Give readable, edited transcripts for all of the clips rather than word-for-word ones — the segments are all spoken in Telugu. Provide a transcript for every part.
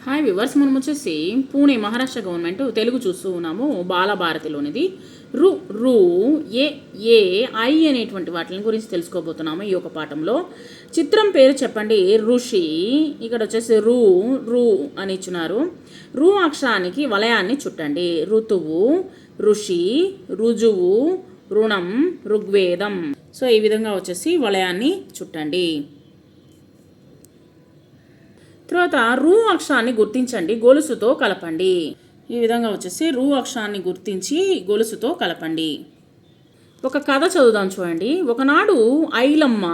హాయ్ వివర్స్, మనం వచ్చేసి పూణే మహారాష్ట్ర గవర్నమెంట్ తెలుగు చూస్తూ ఉన్నాము. బాలభారతిలోనిది రు రు ఏ ఏ ఐ అనేటువంటి వాటి గురించి తెలుసుకోబోతున్నాము ఈ ఒక పాఠంలో. చిత్రం పేరు చెప్పండి. ఋషి. ఇక్కడ వచ్చేసి రు రు అని ఇచ్చినారు. రు అక్షరానికి వలయాన్ని చుట్టండి. ఋతువు, ఋషి, రుజువు, రుణం, ఋగ్వేదం. సో ఈ విధంగా వచ్చేసి వలయాన్ని చుట్టండి. తర్వాత రు అక్షరాన్ని గుర్తించండి, గొలుసుతో కలపండి. ఈ విధంగా వచ్చేసి రు అక్షరాన్ని గుర్తించి గొలుసుతో కలపండి. ఒక కథ చదువుదాం చూడండి. ఒకనాడు ఐలమ్మ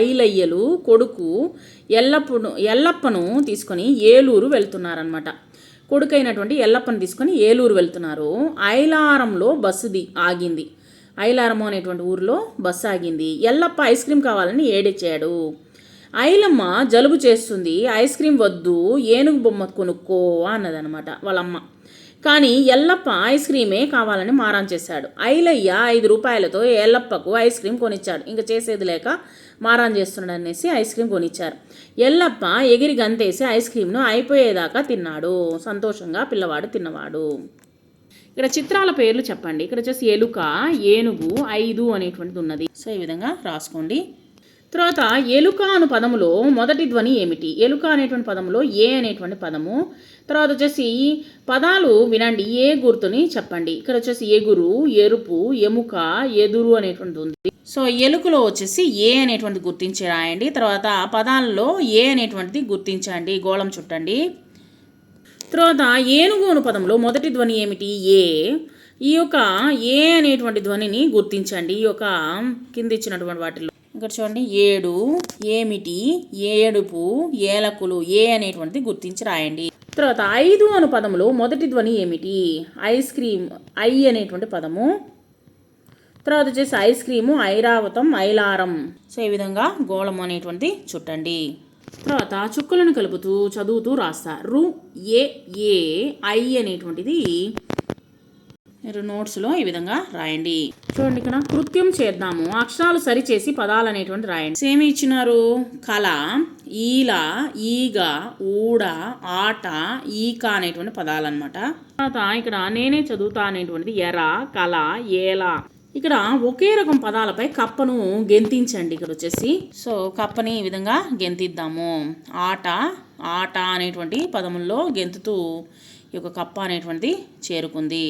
ఐలయ్యలు కొడుకు ఎల్లప్పను తీసుకొని ఏలూరు వెళ్తున్నారనమాట. కొడుకైనటువంటి ఎల్లప్పను తీసుకొని ఏలూరు వెళ్తున్నారు. ఐలారంలో బస్సు ఆగింది. ఐలారము అనేటువంటి ఊరిలో బస్సు ఆగింది. ఎల్లప్ప ఐస్ క్రీమ్ కావాలని ఏడిచాడు. ఐలమ్మ జలుబు చేస్తుంది, ఐస్ క్రీమ్ వద్దు, ఏనుగు బొమ్మ కొనుక్కో అన్నదనమాట వాళ్ళమ్మ. కానీ ఎల్లప్ప ఐస్ క్రీమే కావాలని మారం చేశాడు. ఐలయ్య 5 రూపాయలతో ఎల్లప్పకు ఐస్ క్రీమ్ కొనిచ్చాడు. ఇంకా చేసేది లేక మారం చేస్తున్నాడు అనేసి ఐస్ క్రీమ్ కొనిచ్చారు. ఎల్లప్ప ఎగిరి గంతేసి ఐస్ క్రీమ్ను అయిపోయేదాకా తిన్నాడు. సంతోషంగా పిల్లవాడు తిన్నవాడు. ఇక్కడ చిత్రాల పేర్లు చెప్పండి. ఇక్కడ వచ్చేసి ఎలుక, ఏనుగు, 5 అనేటువంటిది ఉన్నది. సో ఈ విధంగా రాసుకోండి. తర్వాత ఎలుక అను పదములో మొదటి ధ్వని ఏమిటి? ఎలుక అనేటువంటి పదములో ఏ అనేటువంటి పదము. తర్వాత వచ్చేసి పదాలు వినండి, ఏ గుర్తుని చెప్పండి. ఇక్కడ వచ్చేసి ఎగురు, ఎరుపు, ఎముక, ఎదురు అనేటువంటిది ఉంది. సో ఎలుకలో వచ్చేసి ఏ అనేటువంటిది గుర్తించి రాయండి. తర్వాత పదాలలో ఏ అనేటువంటిది గుర్తించండి, గోళం చుట్టండి. తర్వాత ఏనుగు అను పదంలో మొదటి ధ్వని ఏమిటి? ఏ. ఈ యొక్క ఏ అనేటువంటి ధ్వనిని గుర్తించండి. ఈ యొక్క కింద ఇచ్చినటువంటి వాటిల్లో ఇక్కడ చూడండి, 7, ఏమిటి, ఏడుపు, ఏలకులు, ఏ అనేటువంటిది గుర్తించి రాయండి. తర్వాత 5 అను పదములో మొదటి ధ్వని ఏమిటి? ఐస్ క్రీమ్, ఐ అనేటువంటి పదము. తర్వాత వచ్చేసి ఐస్ క్రీము, ఐరావతం, ఐలారం. సో ఈ విధంగా గోళం అనేటువంటిది చుట్టండి. తర్వాత చుక్కలను కలుపుతూ చదువుతూ రాస్తా. రు ఏ ఏ ఐ అనేటువంటిది మీరు నోట్స్లో ఈ విధంగా రాయండి. చూడండి, ఇక్కడ కృత్యం చేద్దాము. అక్షరాలు సరిచేసి పదాలు అనేటువంటి రాయండి. సేమి ఇచ్చినారు. కళ, ఈల, ఈగ, ఊడ, ఆట, ఈక అనేటువంటి పదాలు అనమాట. తర్వాత ఇక్కడ నేనే చదువుతా అనేటువంటిది ఎర, కళ, ఏల. ఇక్కడ ఒకే రకం పదాలపై కప్పను గెంతించండి. ఇక్కడ వచ్చేసి సో కప్పని ఈ విధంగా గెంతిద్దాము. ఆట, ఆట అనేటువంటి పదముల్లో గెంతుతూ ఈ యొక్క కప్ప అనేటువంటిది చేరుకుంది.